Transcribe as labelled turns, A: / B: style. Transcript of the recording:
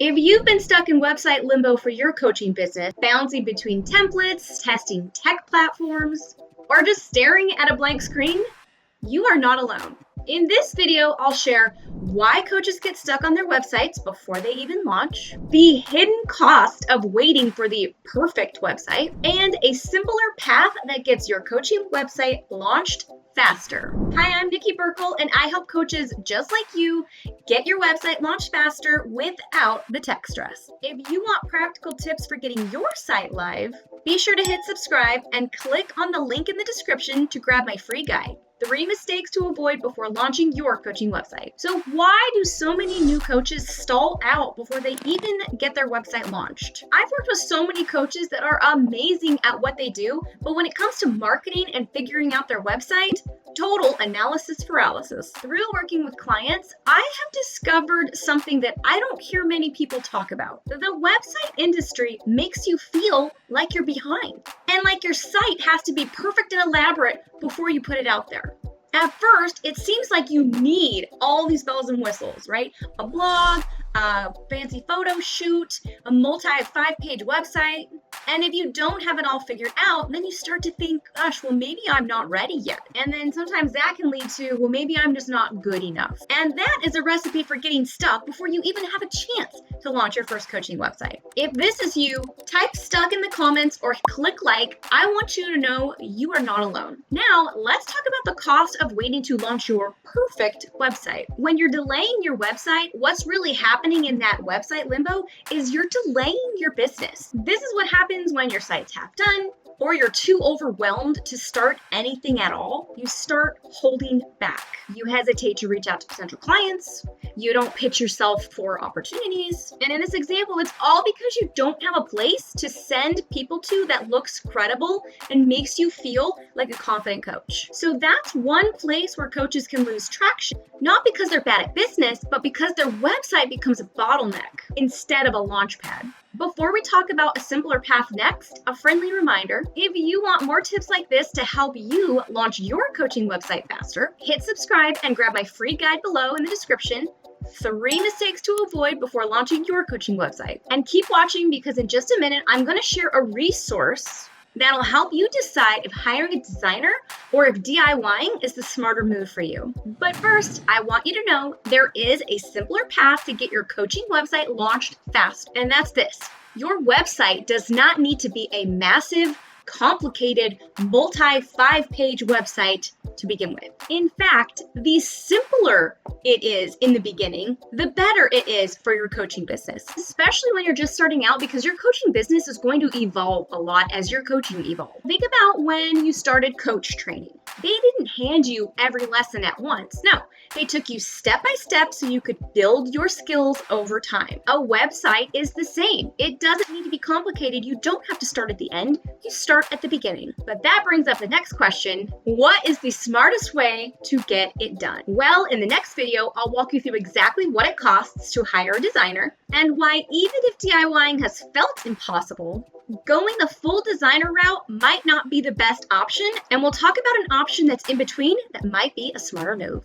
A: If you've been stuck in website limbo for your coaching business, bouncing between templates, testing tech platforms, or just staring at a blank screen, you are not alone. In this video, I'll share why coaches get stuck on their websites before they even launch, the hidden cost of waiting for the perfect website, and a simpler path that gets your coaching website launched faster. Hi, I'm Nikki Berkel, and I help coaches just like you get your website launched faster without the tech stress. If you want practical tips for getting your site live, be sure to hit subscribe and click on the link in the description to grab my free guide. 3 mistakes to avoid before launching your coaching website. So why do so many new coaches stall out before they even get their website launched? I've worked with so many coaches that are amazing at what they do, but when it comes to marketing and figuring out their website, total analysis paralysis. Through working with clients, I have discovered something that I don't hear many people talk about. The website industry makes you feel like you're behind and like your site has to be perfect and elaborate before you put it out there. At first, it seems like you need all these bells and whistles, right? A blog, a fancy photo shoot, a multi-5-page website. And if you don't have it all figured out, then you start to think, gosh, well, maybe I'm not ready yet. And then sometimes that can lead to, well, maybe I'm just not good enough. And that is a recipe for getting stuck before you even have a chance to launch your first coaching website. If this is you, type stuck in the comments or click like. I want you to know you are not alone. Now, let's talk about the cost of waiting to launch your perfect website. When you're delaying your website, what's really happening in that website limbo is you're delaying your business. This is what happens when your site's half done or you're too overwhelmed to start anything at all. You start holding back. You hesitate to reach out to potential clients. You don't pitch yourself for opportunities. And in this example, it's all because you don't have a place to send people to that looks credible and makes you feel like a confident coach. So that's one place where coaches can lose traction, not because they're bad at business, but because their website becomes a bottleneck instead of a launch pad. Before we talk about a simpler path next, a friendly reminder, if you want more tips like this to help you launch your coaching website faster, hit subscribe and grab my free guide below in the description, 3 mistakes to avoid before launching your coaching website. And keep watching because in just a minute, I'm going to share a resource that'll help you decide if hiring a designer or if DIYing is the smarter move for you. But first, I want you to know there is a simpler path to get your coaching website launched fast, and that's this. Your website does not need to be a massive, complicated, multi-5-page website to begin with. In fact, the simpler it is in the beginning, the better it is for your coaching business, especially when you're just starting out because your coaching business is going to evolve a lot as your coaching evolves. Think about when you started coach training. They didn't hand you every lesson at once. No, they took you step by step so you could build your skills over time. A website is the same. It doesn't need to be complicated. You don't have to start at the end. You start at the beginning. But that brings up the next question. What is the smartest way to get it done? Well, in the next video, I'll walk you through exactly what it costs to hire a designer and why even if DIYing has felt impossible, going the full designer route might not be the best option, and we'll talk about an option that's in between that might be a smarter move.